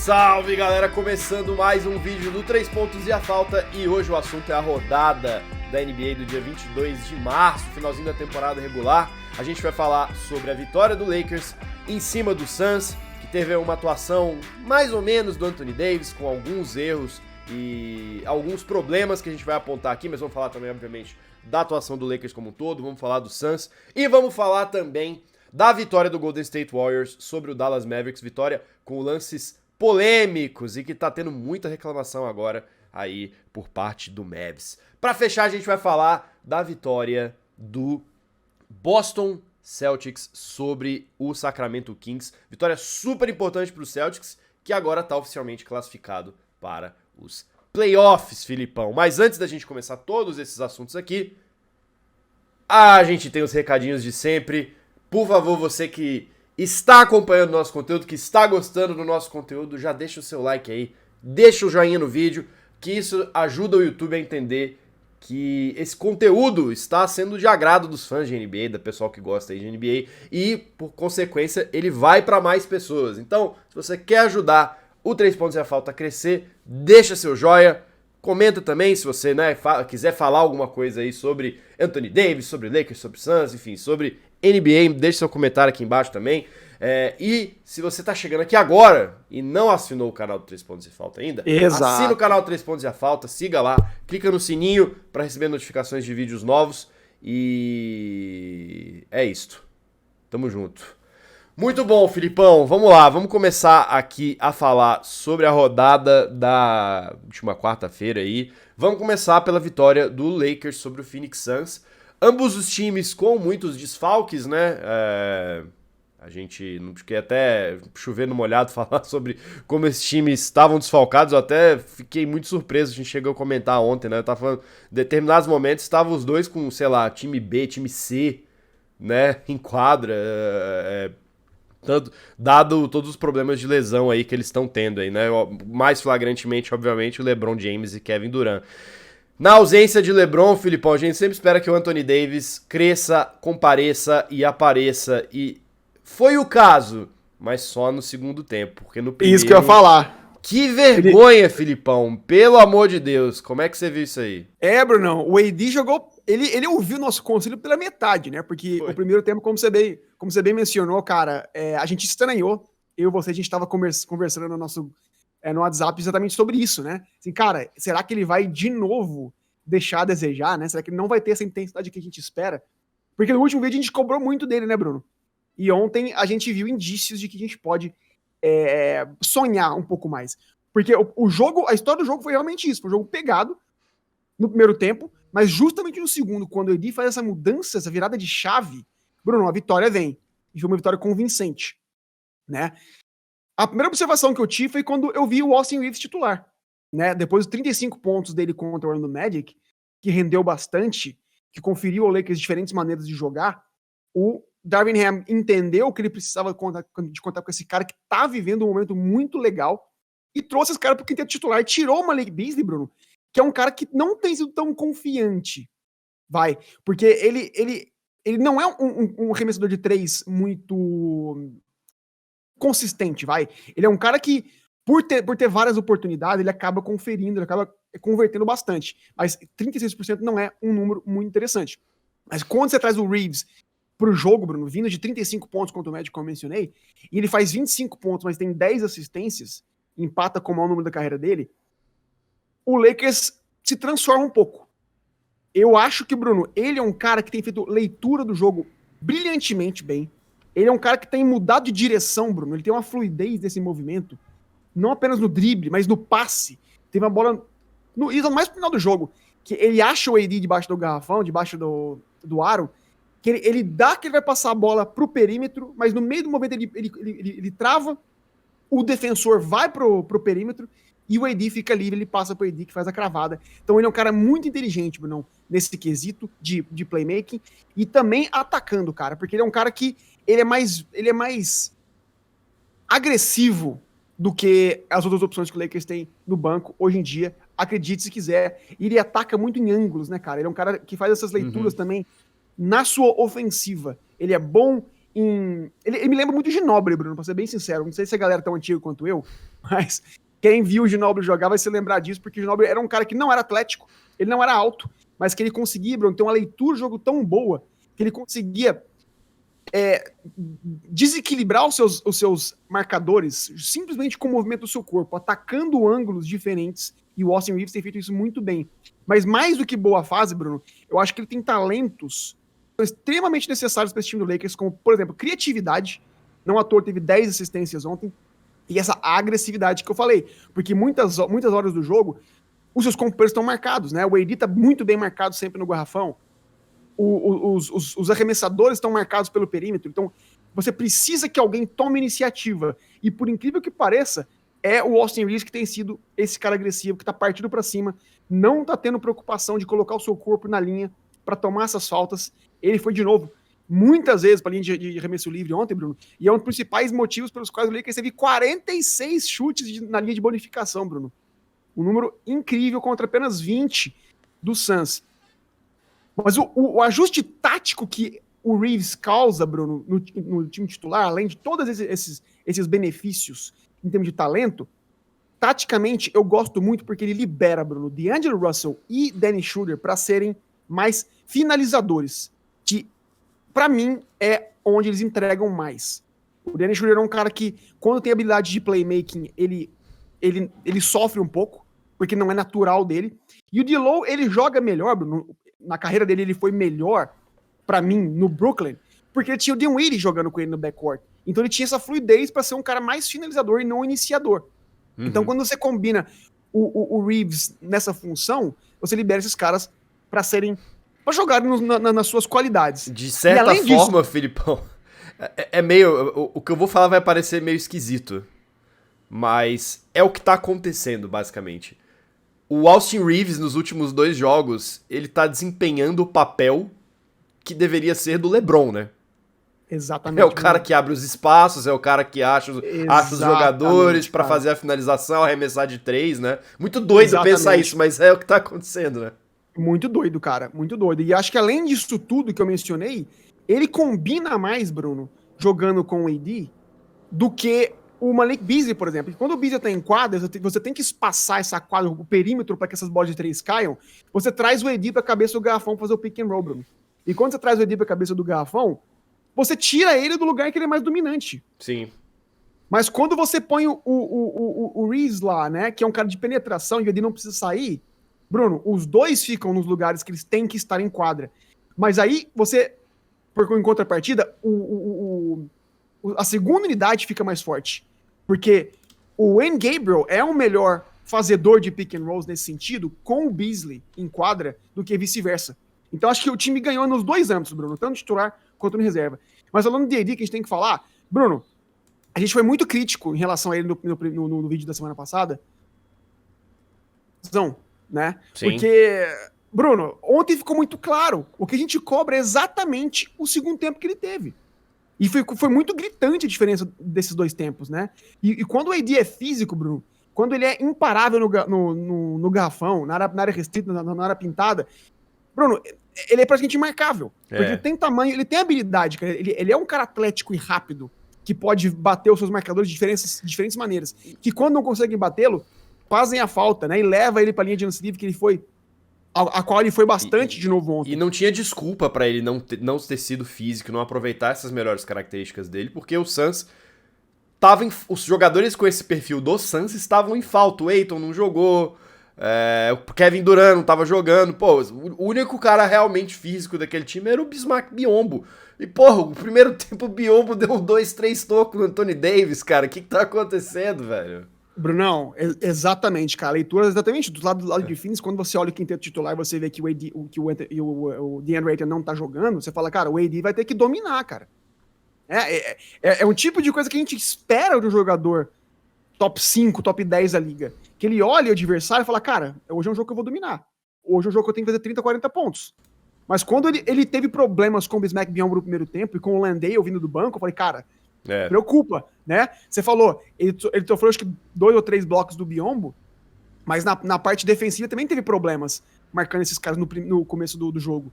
Salve galera, começando mais um vídeo do 3 pontos e a falta, e hoje o assunto é a rodada da NBA do dia 22 de março, finalzinho da temporada regular. A gente vai falar sobre a vitória do Lakers em cima do Suns, que teve uma atuação mais ou menos do Anthony Davis, com alguns erros e alguns problemas que a gente vai apontar aqui, mas vamos falar também, obviamente, da atuação do Lakers como um todo, vamos falar do Suns e vamos falar também da vitória do Golden State Warriors sobre o Dallas Mavericks, vitória com lances polêmicos e que tá tendo muita reclamação agora aí por parte do Mavs. Pra fechar, a gente vai falar da vitória do Boston Celtics sobre o Sacramento Kings. Vitória super importante pro Celtics, que agora tá oficialmente classificado para os playoffs, Filipão. Mas antes da gente começar todos esses assuntos aqui, a gente tem os recadinhos de sempre. Por favor, você que está acompanhando o nosso conteúdo, que está gostando do nosso conteúdo, já deixa o seu like aí, deixa o joinha no vídeo, que isso ajuda o YouTube a entender que esse conteúdo está sendo de agrado dos fãs de NBA, da pessoal que gosta aí de NBA, e, por consequência, ele vai para mais pessoas. Então, se você quer ajudar o 3 pontos e a falta a crescer, deixa seu joia, comenta também se você quiser falar alguma coisa aí sobre Anthony Davis, sobre Lakers, sobre Suns, enfim, sobre NBA, deixe seu comentário aqui embaixo também. E se você tá chegando aqui agora e não assinou o canal do 3 Pontos e Falta ainda, assina o canal do 3 Pontos e a Falta, siga lá, clica no sininho para receber notificações de vídeos novos e é isto. Tamo junto. Muito bom, Filipão. Vamos lá, vamos começar aqui a falar sobre a rodada da última quarta-feira aí. Vamos começar pela vitória do Lakers sobre o Phoenix Suns. Ambos os times com muitos desfalques, né? A gente não quer até chover no molhado falar sobre como esses times estavam desfalcados. Eu até fiquei muito surpreso, a gente chegou a comentar ontem, né? Eu tava falando, em determinados momentos estavam os dois com, sei lá, time B, time C, né? Em quadra, dado todos os problemas de lesão aí que eles estão tendo aí, né? Mais flagrantemente, obviamente, o LeBron James e Kevin Durant. Na ausência de LeBron, Filipão, a gente sempre espera que o Anthony Davis cresça, compareça e apareça. E foi o caso, mas só no segundo tempo. Porque no primeiro... Isso que eu ia falar. Que vergonha, Filipão. Pelo amor de Deus. Como é que você viu isso aí? Brunão, o AD jogou... Ele ouviu nosso conselho pela metade, né? Porque o primeiro tempo, como você bem mencionou, cara, a gente estranhou. Eu e você, a gente tava conversando no nosso... no WhatsApp exatamente sobre isso, né? Assim, cara, será que ele vai de novo deixar a desejar, né? Será que ele não vai ter essa intensidade que a gente espera? Porque no último vídeo a gente cobrou muito dele, né, Bruno? E ontem a gente viu indícios de que a gente pode sonhar um pouco mais. Porque o jogo, a história do jogo foi realmente isso. Foi um jogo pegado no primeiro tempo, mas justamente no segundo, quando o Edi faz essa mudança, essa virada de chave, Bruno, a vitória vem. E foi uma vitória convincente, né? A primeira observação que eu tive foi quando eu vi o Austin Reeves titular, né? Depois dos 35 pontos dele contra o Orlando Magic, que rendeu bastante, que conferiu ao Lakers diferentes maneiras de jogar, o Darvin Ham entendeu que ele precisava de contar com esse cara que tá vivendo um momento muito legal e trouxe esse cara pro quinteto titular e tirou o Malik Beasley, Bruno, que é um cara que não tem sido tão confiante, porque ele não é um arremessador de três muito consistente, Ele é um cara que, por ter várias oportunidades, ele acaba conferindo, ele acaba convertendo bastante. Mas 36% não é um número muito interessante. Mas quando você traz o Reeves pro jogo, Bruno, vindo de 35 pontos contra o Magic, como eu mencionei, e ele faz 25 pontos, mas tem 10 assistências, empata com o maior número da carreira dele, o Lakers se transforma um pouco. Eu acho que, Bruno, ele é um cara que tem feito leitura do jogo brilhantemente bem. Ele é um cara que tem mudado de direção, Bruno. Ele tem uma fluidez desse movimento. Não apenas no drible, mas no passe. Teve uma bola... Isso mais no final do jogo. Que ele acha o AD debaixo do garrafão, debaixo do aro. Que ele dá que ele vai passar a bola pro perímetro, mas no meio do movimento ele trava. O defensor vai pro perímetro. E o AD fica livre, ele passa pro AD que faz a cravada. Então ele é um cara muito inteligente, Bruno, nesse quesito de playmaking. E também atacando, cara. Porque ele é um cara que ele é mais agressivo do que as outras opções que o Lakers tem no banco hoje em dia. Acredite se quiser. Ele ataca muito em ângulos, né, cara? Ele é um cara que faz essas leituras também na sua ofensiva. Ele é bom Ele me lembra muito de Ginóbili, Bruno, pra ser bem sincero. Não sei se a galera é tão antiga quanto eu, mas quem viu o Ginóbili jogar vai se lembrar disso, porque o Ginóbili era um cara que não era atlético, ele não era alto, mas que ele conseguia, Bruno, ter uma leitura de jogo tão boa que ele conseguia desequilibrar os seus marcadores simplesmente com o movimento do seu corpo, atacando ângulos diferentes, e o Austin Reeves tem feito isso muito bem. Mas mais do que boa fase, Bruno, eu acho que ele tem talentos extremamente necessários para esse time do Lakers, como, por exemplo, criatividade. Não à toa teve 10 assistências ontem, e essa agressividade que eu falei, porque muitas horas do jogo os seus companheiros estão marcados, né? O AD tá muito bem marcado sempre no garrafão, os arremessadores estão marcados pelo perímetro, então você precisa que alguém tome iniciativa, e por incrível que pareça, é o Austin Reeves que tem sido esse cara agressivo, que tá partindo para cima, não tá tendo preocupação de colocar o seu corpo na linha para tomar essas faltas. Ele foi de novo muitas vezes para a linha de arremesso livre ontem, Bruno, e é um dos principais motivos pelos quais o Lakers teve 46 chutes na linha de bonificação, Bruno. Um número incrível contra apenas 20 do Suns. Mas o ajuste tático que o Reeves causa, Bruno, no time titular, além de todos esses benefícios em termos de talento, taticamente eu gosto muito porque ele libera, Bruno, D'Angelo Russell e Dennis Schroeder para serem mais finalizadores, que para mim é onde eles entregam mais. O Dennis Schroeder é um cara que, quando tem habilidade de playmaking, ele sofre um pouco, porque não é natural dele. E o D'Lo, ele joga melhor, Bruno. Na carreira dele, ele foi melhor, pra mim, no Brooklyn, porque ele tinha o Dinwiddie jogando com ele no backcourt. Então ele tinha essa fluidez pra ser um cara mais finalizador e não iniciador. Uhum. Então quando você combina o Reeves nessa função, você libera esses caras pra jogarem nas suas qualidades. De certa forma, Filipão, é meio... O que eu vou falar vai parecer meio esquisito, mas é o que tá acontecendo, basicamente. O Austin Reeves, nos últimos 2 jogos, ele tá desempenhando o papel que deveria ser do LeBron, né? Exatamente. É o cara que abre os espaços, é o cara que acha os jogadores pra fazer a finalização, arremessar de 3, né? Muito doido pensar isso, mas é o que tá acontecendo, né? Muito doido, cara. Muito doido. E acho que além disso tudo que eu mencionei, ele combina mais, Bruno, jogando com o AD, do que o Malik Beasley, por exemplo. Quando o Beasley tá em quadra, você tem que espaçar essa quadra, o perímetro, para que essas bolas de 3 caiam. Você traz o AD pra cabeça do garrafão pra fazer o pick and roll, Bruno. E quando você traz o AD pra cabeça do garrafão, você tira ele do lugar que ele é mais dominante. Sim. Mas quando você põe o Reeves lá, né, que é um cara de penetração e o AD não precisa sair, Bruno, os dois ficam nos lugares que eles têm que estar em quadra. Mas aí você, porque em contrapartida, a segunda unidade fica mais forte. Porque o Wayne Gabriel é um melhor fazedor de pick and rolls nesse sentido, com o Beasley em quadra, do que vice-versa. Então acho que o time ganhou nos 2 âmbitos, Bruno, tanto no titular quanto no reserva. Mas falando de AD, que a gente tem que falar, Bruno, a gente foi muito crítico em relação a ele no vídeo da semana passada. Né? Sim. Porque, Bruno, ontem ficou muito claro. O que a gente cobra é exatamente o segundo tempo que ele teve. E foi muito gritante a diferença desses 2 tempos, né? E quando o AD é físico, Bruno, quando ele é imparável no garrafão, na área restrita, na área pintada, Bruno, ele é praticamente imarcável. Porque ele tem tamanho, ele tem habilidade, cara. Ele é um cara atlético e rápido, que pode bater os seus marcadores de diferentes maneiras. Que quando não conseguem batê-lo, fazem a falta, né? E leva ele pra linha de lance livre, que ele foi... A qual ele foi bastante de novo ontem. E não tinha desculpa pra ele não ter sido físico, não aproveitar essas melhores características dele, porque o Suns tava os jogadores com esse perfil do Suns estavam em falta. O Ayton não jogou, o Kevin Durant não tava jogando. Pô, o único cara realmente físico daquele time era o Bismack Biyombo. E, porra, o primeiro tempo o Biyombo deu 2, 3 tocos no Anthony Davis, cara. O que tá acontecendo, velho? Brunão, exatamente, cara. A leitura exatamente do lado de Phoenix, quando você olha o quinteto titular e você vê que o DeAndre Ayton não tá jogando, você fala, cara, o AD vai ter que dominar, cara. É um tipo de coisa que a gente espera do jogador top 5, top 10 da liga. Que ele olha o adversário e fala, cara, hoje é um jogo que eu vou dominar. Hoje é um jogo que eu tenho que fazer 30, 40 pontos. Mas quando ele teve problemas com o Bismack Biyombo no primeiro tempo e com o Landale vindo do banco, eu falei, cara... preocupa, né? Você falou, ele sofreu acho que 2 ou 3 blocos do Biyombo, mas na parte defensiva também teve problemas marcando esses caras no começo do jogo.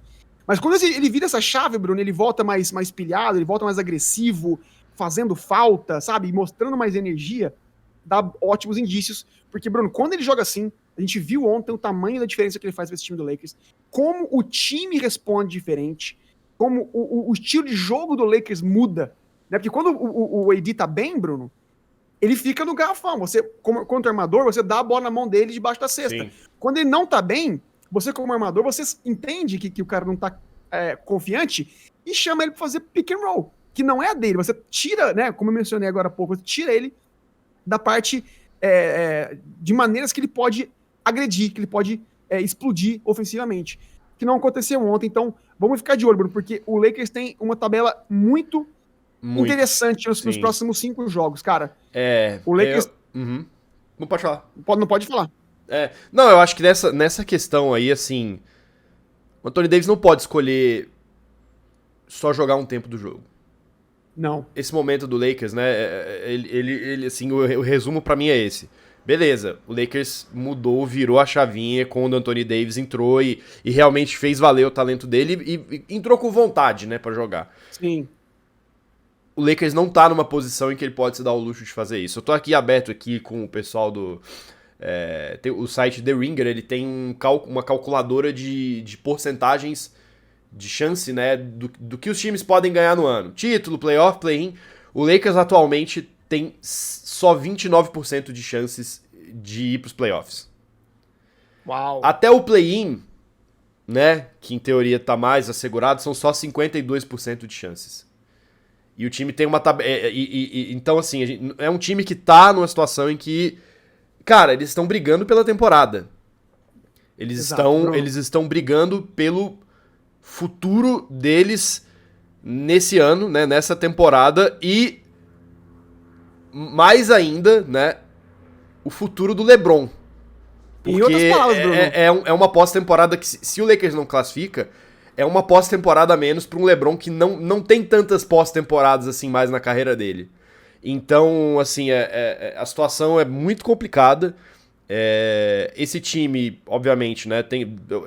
Mas quando ele vira essa chave, Bruno, ele volta mais pilhado, ele volta mais agressivo, fazendo falta, sabe? Mostrando mais energia, dá ótimos indícios. Porque, Bruno, quando ele joga assim, a gente viu ontem o tamanho da diferença que ele faz para esse time do Lakers, como o time responde diferente, como o estilo de jogo do Lakers muda, né? Porque quando o AD tá bem, Bruno, ele fica no garrafão. Você, como armador, você dá a bola na mão dele debaixo da cesta. Sim. Quando ele não tá bem, você como armador, você entende que o cara não tá confiante e chama ele pra fazer pick and roll, que não é a dele. Você tira, né, como eu mencionei agora há pouco, você tira ele da parte de maneiras que ele pode agredir, que ele pode explodir ofensivamente. Que não aconteceu ontem, então vamos ficar de olho, Bruno, porque o Lakers tem uma tabela muito interessante nos próximos 5 jogos, cara. O Lakers... Não pode falar. Não pode falar. Não, eu acho que nessa questão aí, assim, o Anthony Davis não pode escolher só jogar um tempo do jogo. Não. Esse momento do Lakers, né, ele assim, o resumo pra mim é esse. Beleza, o Lakers mudou, virou a chavinha quando o Anthony Davis entrou e realmente fez valer o talento dele e entrou com vontade, né, pra jogar. Sim. O Lakers não tá numa posição em que ele pode se dar o luxo de fazer isso. Eu tô aqui aberto aqui com o pessoal do... o site The Ringer, ele tem uma calculadora de porcentagens de chance, né, do que os times podem ganhar no ano. Título, playoff, play-in. O Lakers atualmente tem só 29% de chances de ir pros playoffs. Uau! Até o play-in, né, que em teoria tá mais assegurado, são só 52% de chances. E o time tem uma então, assim, é um time que tá numa situação em que, cara, eles estão brigando pela temporada. Eles estão brigando pelo futuro deles nesse ano, né, nessa temporada, e mais ainda, né, o futuro do LeBron. Porque em outras palavras, Bruno, é uma pós-temporada que, se o Lakers não classifica, é uma pós-temporada a menos para um LeBron que não tem tantas pós-temporadas assim mais na carreira dele. Então, assim, a situação é muito complicada. Esse time, obviamente, né,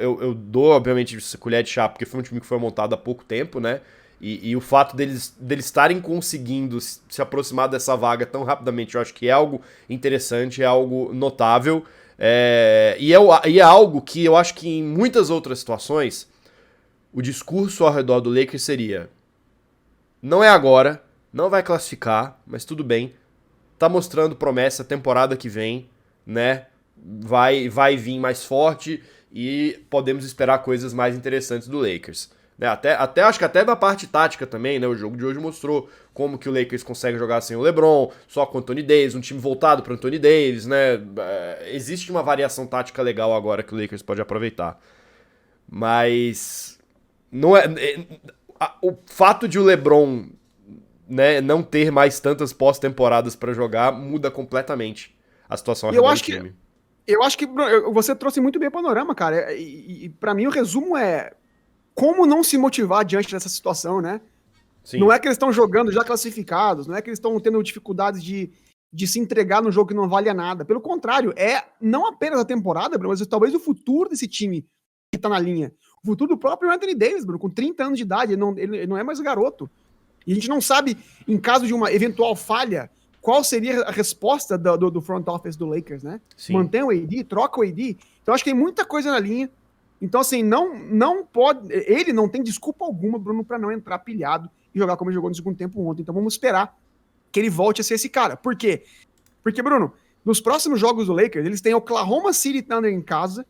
eu dou, obviamente, colher de chá, porque foi um time que foi montado há pouco tempo, né, e o fato deles estarem conseguindo se aproximar dessa vaga tão rapidamente, eu acho que é algo interessante, é algo notável, e é algo que eu acho que em muitas outras situações, o discurso ao redor do Lakers seria: não é agora, não vai classificar, mas tudo bem, tá mostrando promessa, temporada que vem, né, vai vir mais forte e podemos esperar coisas mais interessantes do Lakers. Né? Acho que até da parte tática também, né? O jogo de hoje mostrou como que o Lakers consegue jogar sem o LeBron, só com o Anthony Davis, um time voltado para o Anthony Davis, né? Existe uma variação tática legal agora que o Lakers pode aproveitar. Mas não o fato de o LeBron, né, não ter mais tantas pós-temporadas para jogar muda completamente a situação ao redor do time. Eu acho que você trouxe muito bem o panorama, cara. E para mim o resumo é como não se motivar diante dessa situação, né? Sim. Não é que eles estão jogando já classificados, não é que eles estão tendo dificuldades de se entregar num jogo que não vale nada. Pelo contrário, não apenas a temporada, Bruno, mas talvez o futuro desse time que tá na linha. O futuro do próprio Anthony Davis, Bruno, com 30 anos de idade, ele não é mais garoto. E a gente não sabe, em caso de uma eventual falha, qual seria a resposta do front office do Lakers, né? Sim. Mantém o AD, troca o AD. Então acho que tem muita coisa na linha. Então, assim, não pode... Ele não tem desculpa alguma, Bruno, pra não entrar pilhado e jogar como ele jogou no segundo tempo ontem. Então vamos esperar que ele volte a ser esse cara. Por quê? Porque, Bruno, nos próximos jogos do Lakers, eles têm Oklahoma City Thunder em casa,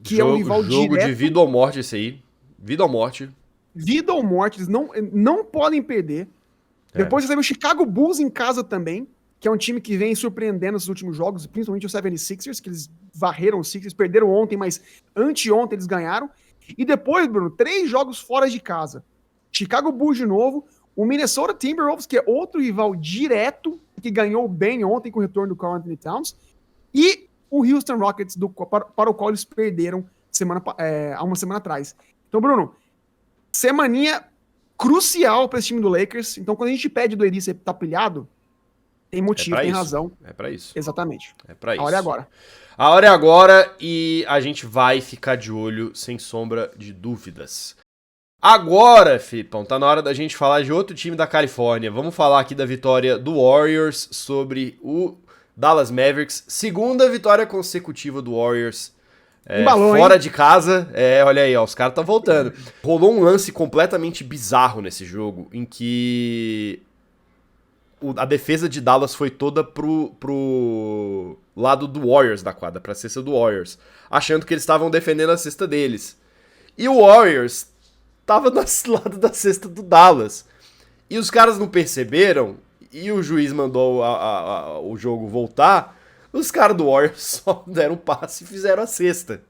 que é um rival jogo direto. De vida ou morte esse aí. Vida ou morte. Vida ou morte, eles não podem perder. Depois você teve o Chicago Bulls em casa também, que é um time que vem surpreendendo nos últimos jogos, principalmente o 76ers, que eles varreram os Sixers, perderam ontem, mas anteontem eles ganharam. E depois, Bruno, 3 jogos fora de casa. Chicago Bulls de novo, o Minnesota Timberwolves, que é outro rival direto, que ganhou bem ontem com o retorno do Karl Anthony Towns, e o Houston Rockets, para o qual eles perderam há uma semana atrás. Então, Bruno, semaninha crucial para esse time do Lakers. Então, quando a gente pede do AD ser pilhado, tem motivo, tem razão. É pra isso. Exatamente. É pra isso. A hora é agora. A hora é agora e a gente vai ficar de olho, sem sombra de dúvidas. Agora, Filipão, tá na hora da gente falar de outro time da Califórnia. Vamos falar aqui da vitória do Warriors sobre o Dallas Mavericks. Segunda vitória consecutiva do Warriors fora de casa. Olha aí, ó, os caras estão voltando. Rolou um lance completamente bizarro nesse jogo, em que a defesa de Dallas foi toda pro lado do Warriors da quadra, pra cesta do Warriors, achando que eles estavam defendendo a cesta deles. E o Warriors tava do lado da cesta do Dallas. E os caras não perceberam, e o juiz mandou o jogo voltar, os caras do Warriors só deram um passe e fizeram a cesta.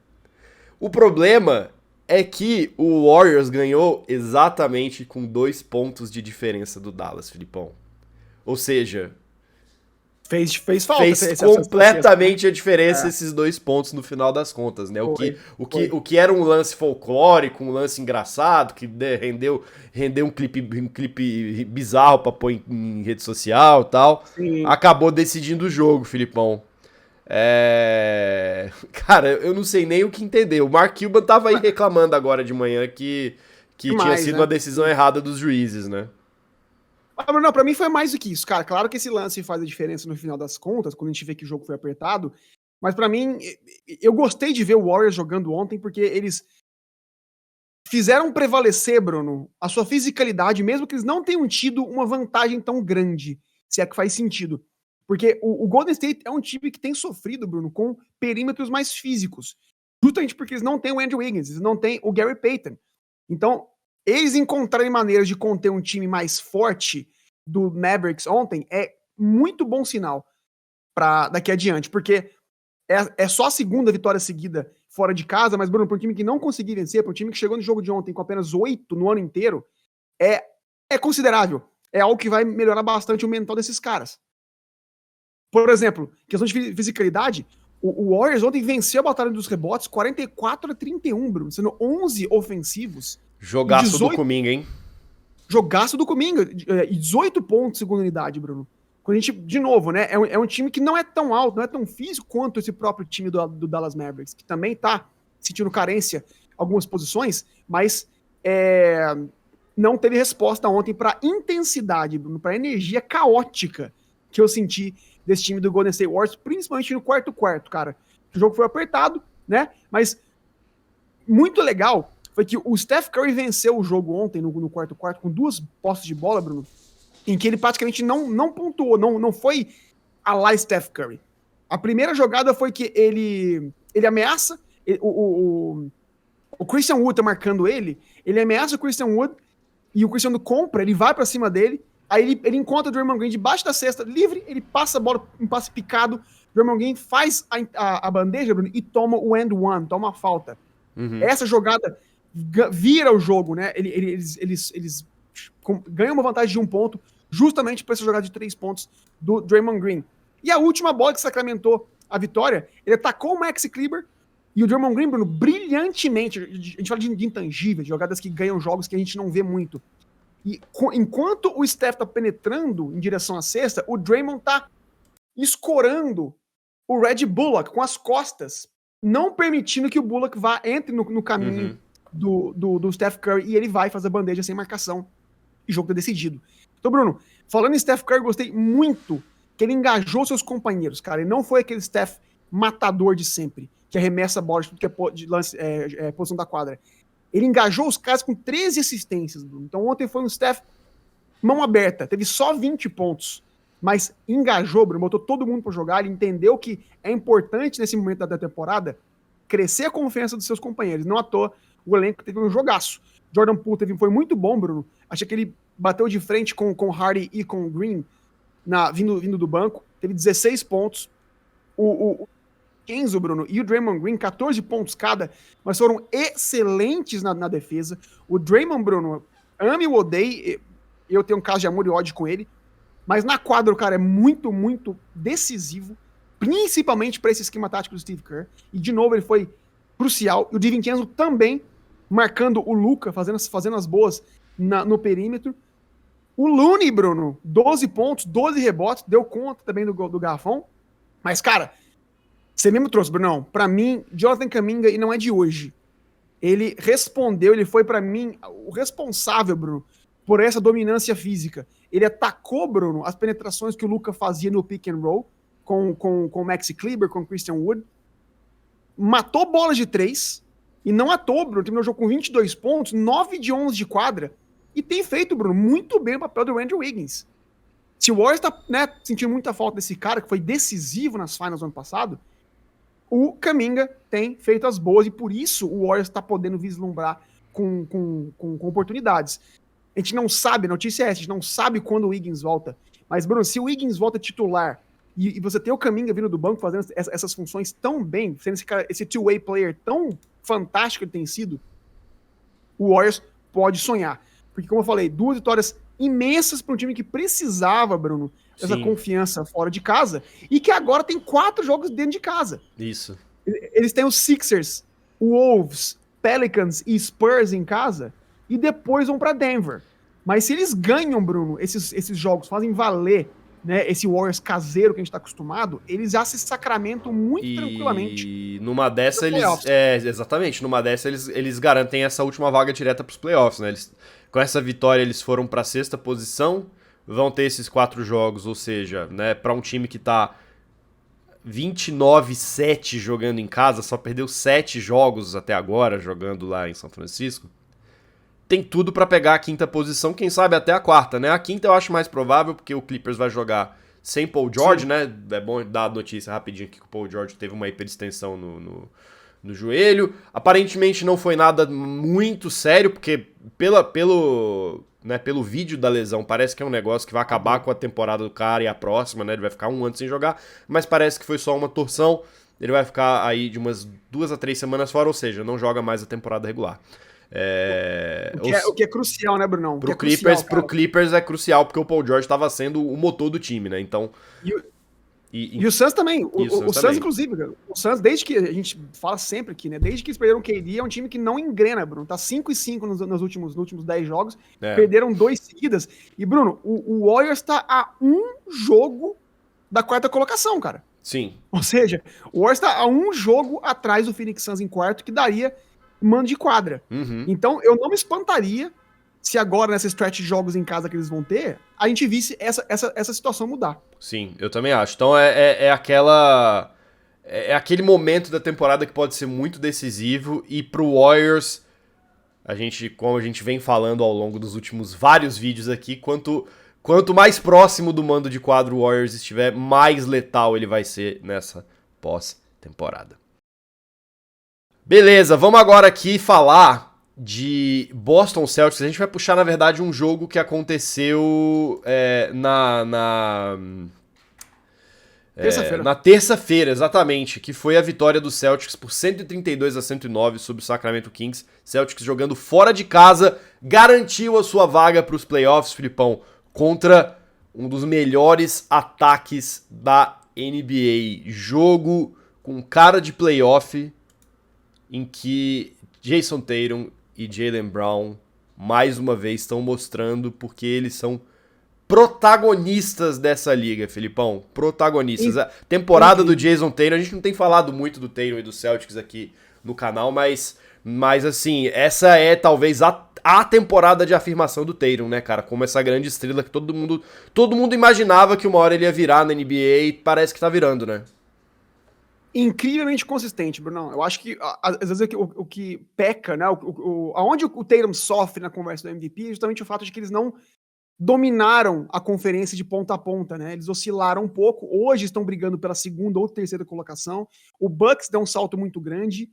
O problema é que o Warriors ganhou exatamente com 2 pontos de diferença do Dallas, Filipão. Ou seja, fez falta. Fez completamente a diferença esses 2 pontos no final das contas, né? O que era um lance folclórico, um lance engraçado, que rendeu um clipe bizarro pra pôr em rede social e tal, sim, acabou decidindo o jogo, Filipão. Cara, eu não sei nem o que entender. O Mark Cuban tava aí reclamando agora de manhã que tinha sido uma decisão errada dos juízes, né? Não, pra mim foi mais do que isso, cara. Claro que esse lance faz a diferença no final das contas, quando a gente vê que o jogo foi apertado, mas pra mim, eu gostei de ver o Warriors jogando ontem, porque eles fizeram prevalecer, Bruno, a sua fisicalidade, mesmo que eles não tenham tido uma vantagem tão grande, se é que faz sentido. Porque o Golden State é um time que tem sofrido, Bruno, com perímetros mais físicos, justamente porque eles não têm o Andrew Wiggins, eles não têm o Gary Payton. Então, eles encontrarem maneiras de conter um time mais forte do Mavericks ontem é muito bom sinal para daqui adiante, porque é só a segunda vitória seguida fora de casa, mas, Bruno, para um time que não conseguiu vencer, para um time que chegou no jogo de ontem com apenas 8 no ano inteiro, é considerável. É algo que vai melhorar bastante o mental desses caras. Por exemplo, questão de fisicalidade, o Warriors ontem venceu a batalha dos rebotes 44-31, Bruno, sendo 11 ofensivos. Jogaço 18... do Kuminga, hein? Jogaço do Kuminga. E 18 pontos segunda unidade, Bruno. Quando a gente, de novo, né? É um time que não é tão alto, não é tão físico quanto esse próprio time do Dallas Mavericks, que também tá sentindo carência em algumas posições, mas não teve resposta ontem pra intensidade, Bruno, pra energia caótica que eu senti desse time do Golden State Warriors, principalmente no quarto, cara. O jogo foi apertado, né? Mas muito legal foi que o Steph Curry venceu o jogo ontem no quarto com 2 posses de bola, Bruno, em que ele praticamente não pontuou, não foi a lá Steph Curry. A primeira jogada foi que ele ameaça, o Christian Wood tá marcando ele ameaça o Christian Wood, e o Christian Wood compra, ele vai pra cima dele, aí ele encontra o Draymond Green debaixo da cesta, livre, ele passa a bola, um passe picado, o Draymond Green faz a bandeja, Bruno, e toma o and one, toma a falta. Uhum. Essa jogada vira o jogo, né? Eles ganham uma vantagem de 1 ponto, justamente por essa jogada de 3 pontos do Draymond Green. E a última bola que sacramentou a vitória, ele atacou o Maxi Kleber, e o Draymond Green, Bruno, brilhantemente, a gente fala de intangíveis, de jogadas que ganham jogos que a gente não vê muito. E enquanto o Steph tá penetrando em direção à cesta, o Draymond tá escorando o Red Bullock com as costas, não permitindo que o Bullock entre no caminho do Steph Curry, e ele vai fazer a bandeja sem marcação. E o jogo tá decidido. Então, Bruno, falando em Steph Curry, gostei muito que ele engajou seus companheiros, cara. Ele não foi aquele Steph matador de sempre, que arremessa a bola de tudo que é posição da quadra. Ele engajou os caras com 13 assistências, Bruno. Então ontem foi um Steph mão aberta, teve só 20 pontos, mas engajou, Bruno, botou todo mundo pra jogar, ele entendeu que é importante nesse momento da temporada crescer a confiança dos seus companheiros. Não à toa, o elenco teve um jogaço. Jordan Poole foi muito bom, Bruno. Achei que ele bateu de frente com Hardy e com Green vindo do banco. Teve 16 pontos. O Kenzo, Bruno, e o Draymond Green, 14 pontos cada, mas foram excelentes na defesa. O Draymond, Bruno, ame ou odeie, eu tenho um caso de amor e ódio com ele, mas na quadra o cara é muito, muito decisivo, principalmente para esse esquema tático do Steve Kerr, e de novo ele foi crucial. E o DiVincenzo também, marcando o Luka, fazendo as boas no perímetro. O Looney, Bruno, 12 pontos, 12 rebotes, deu conta também do garrafão, mas, cara, você mesmo trouxe, Brunão, pra mim, Jonathan Kuminga, e não é de hoje, ele respondeu, ele foi pra mim o responsável, Bruno, por essa dominância física. Ele atacou, Bruno, as penetrações que o Luka fazia no pick and roll com o Maxi Kleber, com o Christian Wood, matou bolas de 3, e não à toa, Bruno, terminou o jogo com 22 pontos, 9 de 11 de quadra, e tem feito, Bruno, muito bem o papel do Andrew Wiggins. Se o Warriors tá, né, sentindo muita falta desse cara, que foi decisivo nas finals do ano passado, o Kuminga tem feito as boas, e por isso o Warriors tá podendo vislumbrar com oportunidades. A gente não sabe, a notícia é essa, a gente não sabe quando o Wiggins volta, mas, Bruno, se o Wiggins volta titular, e você tem o Kuminga vindo do banco fazendo essas funções tão bem, sendo esse two-way player tão fantástico que ele tem sido, o Warriors pode sonhar. Porque, como eu falei, 2 vitórias imensas para um time que precisava, Bruno, dessa confiança fora de casa, e que agora tem 4 jogos dentro de casa. Isso. Eles têm os Sixers, Wolves, Pelicans e Spurs em casa, e depois vão para Denver. Mas se eles ganham, Bruno, esses jogos, fazem valer, né, esse Warriors caseiro que a gente tá acostumado, eles já se sacramentam muito tranquilamente. E numa dessa exatamente, numa dessa eles garantem essa última vaga direta pros playoffs, né? Com essa vitória eles foram pra 6ª posição, vão ter esses 4 jogos, ou seja, né, pra um time que tá 29-7 jogando em casa, só perdeu 7 jogos até agora jogando lá em São Francisco, tem tudo pra pegar a 5ª posição, quem sabe até a 4ª, né? A 5ª eu acho mais provável, porque o Clippers vai jogar sem Paul George, né? É bom dar a notícia rapidinho aqui que o Paul George teve uma hiperextensão no joelho. Aparentemente não foi nada muito sério, porque pelo vídeo da lesão parece que é um negócio que vai acabar com a temporada do cara e a próxima, né? Ele vai ficar 1 ano sem jogar, mas parece que foi só uma torção. Ele vai ficar aí de umas 2 a 3 semanas fora, ou seja, não joga mais a temporada regular. O que é crucial, né, Brunão? Pro Clippers é crucial, porque o Paul George estava sendo o motor do time, né? Então. E o Suns também. O Suns, inclusive, cara. O Suns, desde que a gente fala sempre aqui, né? Desde que eles perderam o KD, é um time que não engrena, Bruno. Tá 5-5 nos últimos 10 jogos. Perderam 2 seguidas. E, Bruno, o Warriors tá a 1 jogo da 4ª colocação, cara. Sim. Ou seja, o Warriors tá a 1 jogo atrás do Phoenix Suns em 4º, que daria mando de quadra. Uhum. Então, eu não me espantaria se agora, nessa stretch de jogos em casa que eles vão ter, a gente visse essa situação mudar. Sim, eu também acho. Então, é aquele momento da temporada que pode ser muito decisivo, e pro Warriors, como a gente vem falando ao longo dos últimos vários vídeos aqui, quanto mais próximo do mando de quadro o Warriors estiver, mais letal ele vai ser nessa pós-temporada. Beleza, vamos agora aqui falar de Boston Celtics. A gente vai puxar, na verdade, um jogo que aconteceu na terça-feira, exatamente, que foi a vitória do Celtics por 132-109 sobre o Sacramento Kings. Celtics jogando fora de casa, garantiu a sua vaga para os playoffs, Filipão, contra um dos melhores ataques da NBA. Jogo com cara de playoff, em que Jason Tatum e Jaylen Brown, mais uma vez, estão mostrando porque eles são protagonistas dessa liga, Felipão. Protagonistas. A temporada do Jason Tatum, a gente não tem falado muito do Tatum e do Celtics aqui no canal, mas assim, essa é talvez a temporada de afirmação do Tatum, né, cara? Como essa grande estrela que todo mundo imaginava que uma hora ele ia virar na NBA, e parece que tá virando, né? Incrivelmente consistente, Brunão. Eu acho que, às vezes, o que peca, né? Aonde o Tatum sofre na conversa do MVP é justamente o fato de que eles não dominaram a conferência de ponta a ponta, né? Eles oscilaram um pouco. Hoje estão brigando pela 2ª ou 3ª colocação. O Bucks deu um salto muito grande,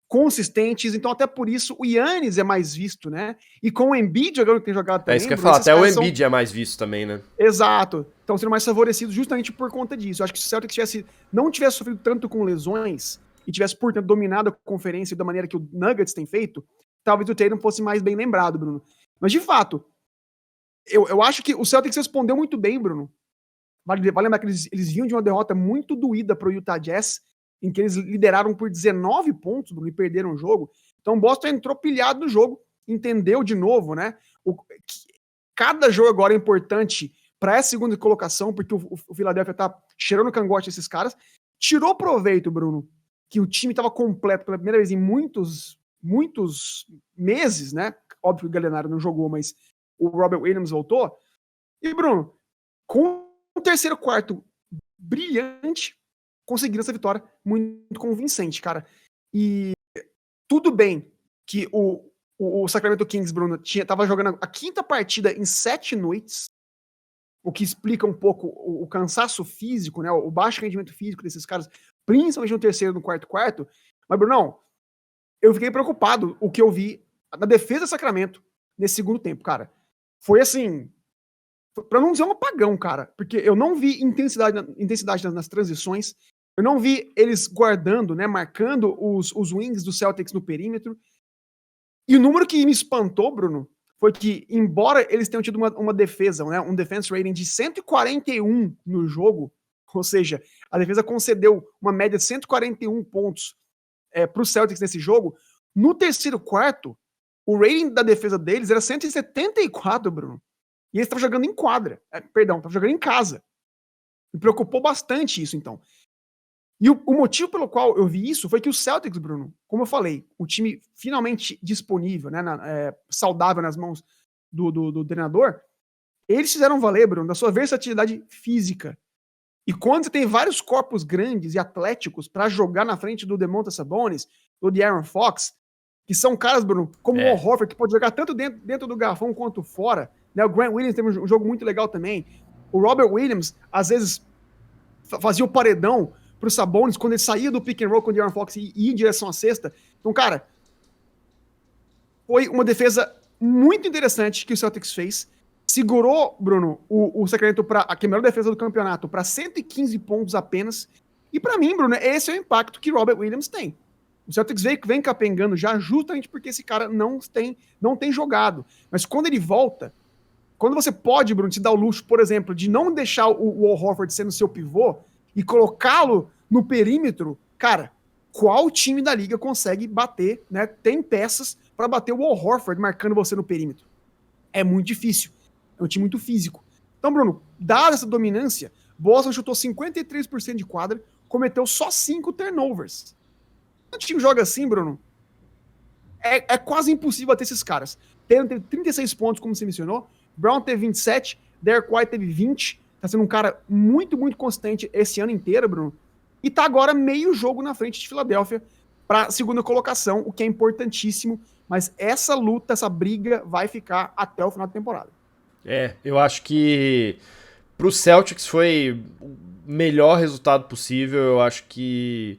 consistentes, então até por isso o Giannis é mais visto, né? E com o Embiid jogando que tem jogado também. É isso que eu ia falar, até o Embiid é mais visto também, né? Exato. Estão sendo mais favorecidos justamente por conta disso. Eu acho que se o Celtics não tivesse sofrido tanto com lesões e tivesse, portanto, dominado a conferência da maneira que o Nuggets tem feito, talvez o Tatum fosse mais bem lembrado, Bruno. Mas, de fato, eu acho que o Celtics respondeu muito bem, Bruno. Vale lembrar que eles vinham de uma derrota muito doída para o Utah Jazz, em que eles lideraram por 19 pontos, Bruno, e perderam o jogo. Então o Boston entrou pilhado no jogo, entendeu de novo, né? Cada jogo agora é importante para essa 2ª colocação, porque o Philadelphia tá cheirando o cangote desses caras. Tirou proveito, Bruno, que o time estava completo pela primeira vez em muitos muitos meses, né? Óbvio que o Gallinari não jogou, mas o Robert Williams voltou. E, Bruno, com o terceiro quarto brilhante, conseguiram essa vitória muito convincente, cara. E tudo bem que o Sacramento Kings, Bruno, tava jogando a quinta partida em 7 noites, o que explica um pouco o cansaço físico, né? O baixo rendimento físico desses caras, principalmente no terceiro e no quarto. Mas, Brunão, eu fiquei preocupado o que eu vi na defesa do Sacramento nesse segundo tempo, cara. Foi assim, pra não dizer um apagão, cara, porque eu não vi intensidade nas transições, eu não vi eles guardando, né, marcando os wings do Celtics no perímetro. E o número que me espantou, Bruno, foi que, embora eles tenham tido uma defesa, né, um defense rating de 141 no jogo, ou seja, a defesa concedeu uma média de 141 pontos pro Celtics nesse jogo, no terceiro quarto, o rating da defesa deles era 174, Bruno. E eles estavam jogando em quadra. Estavam jogando em casa. Me preocupou bastante isso, então. E o motivo pelo qual eu vi isso foi que o Celtics, Bruno, como eu falei, o time finalmente disponível, né, saudável nas mãos do treinador, eles fizeram valer, Bruno, da sua versatilidade física. E quando você tem vários corpos grandes e atléticos para jogar na frente do Domantas Sabonis, do De'Aaron Fox, que são caras, Bruno, como o Al Horford, que pode jogar tanto dentro do garrafão quanto fora, né? O Grant Williams teve um jogo muito legal também. O Robert Williams, às vezes, fazia o paredão pro Sabonis quando ele saía do pick and roll com o De'Aaron Fox e ia em direção à cesta. Então, cara, foi uma defesa muito interessante que o Celtics fez. Segurou, Bruno, o Sacramento para a melhor defesa do campeonato para 115 pontos apenas. E para mim, Bruno, esse é o impacto que Robert Williams tem. O Celtics vem capengando já justamente porque esse cara não tem jogado. Mas quando ele volta, quando você pode, Bruno, te dar o luxo, por exemplo, de não deixar o Al Horford sendo seu pivô e colocá-lo no perímetro, cara, qual time da liga consegue bater, né? Tem peças para bater o Al Horford marcando você no perímetro. É muito difícil. É um time muito físico. Então, Bruno, dada essa dominância, Boston chutou 53% de quadra, cometeu só 5 turnovers. Quando o time joga assim, Bruno, é quase impossível bater esses caras. Tatum teve 36 pontos, como você mencionou, Brown teve 27, Derek White teve 20, tá sendo um cara muito, muito consistente esse ano inteiro, Bruno, e tá agora meio jogo na frente de Filadélfia pra segunda colocação, o que é importantíssimo, mas essa luta, essa briga vai ficar até o final da temporada. Eu acho que pro Celtics foi o melhor resultado possível. Eu acho que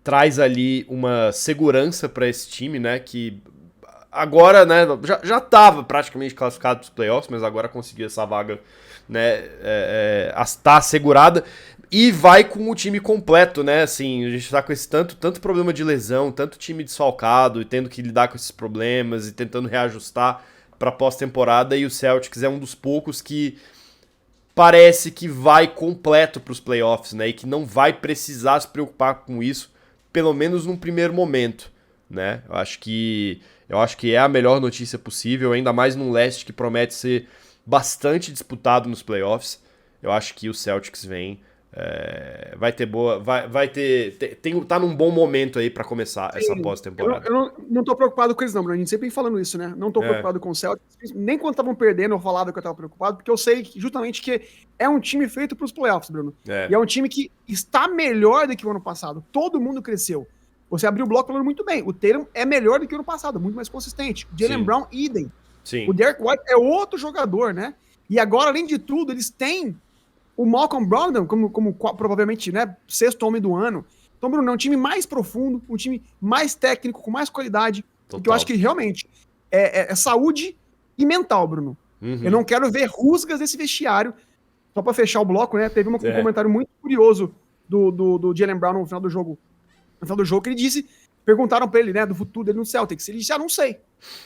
traz ali uma segurança para esse time, né, que agora, né, já tava praticamente classificado para os playoffs, mas agora conseguiu essa vaga, né, tá assegurada. E vai com o time completo, né? Assim, a gente tá com esse tanto problema de lesão, tanto time desfalcado e tendo que lidar com esses problemas e tentando reajustar pra pós-temporada. E o Celtics é um dos poucos que parece que vai completo pros playoffs, né? E que não vai precisar se preocupar com isso, pelo menos num primeiro momento, né? Eu acho que é a melhor notícia possível, ainda mais num leste que promete ser bastante disputado nos playoffs. Eu acho que o Celtics vai ter boa. Tá num bom momento aí pra começar essa pós-temporada. Eu não tô preocupado com eles, não, Bruno. A gente sempre vem falando isso, né? Não tô preocupado com o Celtics. Nem quando estavam perdendo, eu falava que eu tava preocupado, porque eu sei justamente que é um time feito pros playoffs, Bruno. E é um time que está melhor do que o ano passado. Todo mundo cresceu. Você abriu o bloco falando muito bem. O Tatum é melhor do que o ano passado, muito mais consistente. O Jaylen Brown, idem. Sim. O Derek White é outro jogador, né? E agora, além de tudo, eles têm o Malcolm Brogdon como provavelmente, né, sexto homem do ano. Então, Bruno, é um time mais profundo, um time mais técnico, com mais qualidade. Porque eu acho que realmente é saúde e mental, Bruno. Uhum. Eu não quero ver rusgas desse vestiário. Só pra fechar o bloco, né? Teve um comentário muito curioso do Jaylen Brown no final do jogo. No final do jogo, que ele disse, perguntaram pra ele, né, do futuro dele no Celtics. Ele disse, não sei.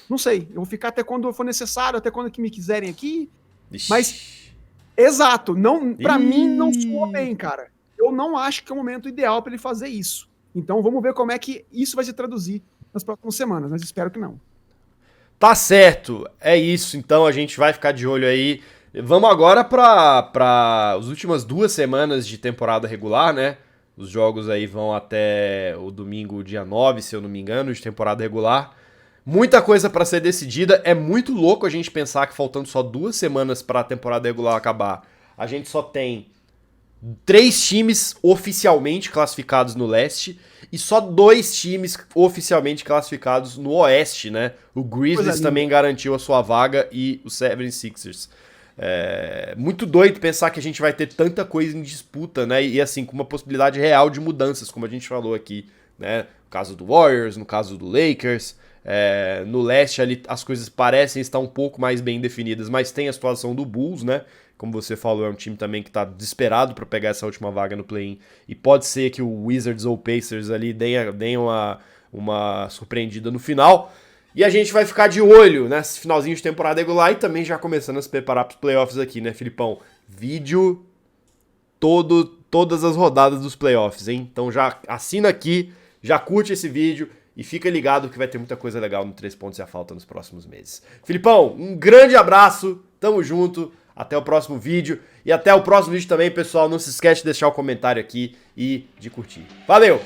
Não sei. Eu vou ficar até quando for necessário, até quando que me quiserem aqui. Ixi. Mas, exato, pra mim não soa bem, cara. Eu não acho que é o momento ideal pra ele fazer isso. Então vamos ver como é que isso vai se traduzir nas próximas semanas, mas espero que não. Tá certo, é isso. Então a gente vai ficar de olho aí. Vamos agora para as últimas 2 semanas de temporada regular, né? Os jogos aí vão até o domingo, dia 9, se eu não me engano, de temporada regular. Muita coisa pra ser decidida. É muito louco a gente pensar que faltando só 2 semanas pra temporada regular acabar, a gente só tem 3 times oficialmente classificados no leste e só 2 times oficialmente classificados no oeste, né? O Grizzlies também garantiu a sua vaga e o 76ers. Muito doido pensar que a gente vai ter tanta coisa em disputa, né? E assim, com uma possibilidade real de mudanças, como a gente falou aqui, né? No caso do Warriors, no caso do Lakers. No leste ali as coisas parecem estar um pouco mais bem definidas, mas tem a situação do Bulls, né? Como você falou, é um time também que está desesperado para pegar essa última vaga no play-in. E pode ser que o Wizards ou o Pacers ali deem uma surpreendida no final. E a gente vai ficar de olho nesse finalzinho de temporada regular e também já começando a se preparar para os playoffs aqui, né, Filipão? Vídeo todas as rodadas dos playoffs, hein? Então já assina aqui, já curte esse vídeo e fica ligado que vai ter muita coisa legal no 3 pontos e a falta nos próximos meses. Filipão, um grande abraço, tamo junto, até o próximo vídeo. E até o próximo vídeo também, pessoal, não se esquece de deixar o comentário aqui e de curtir. Valeu!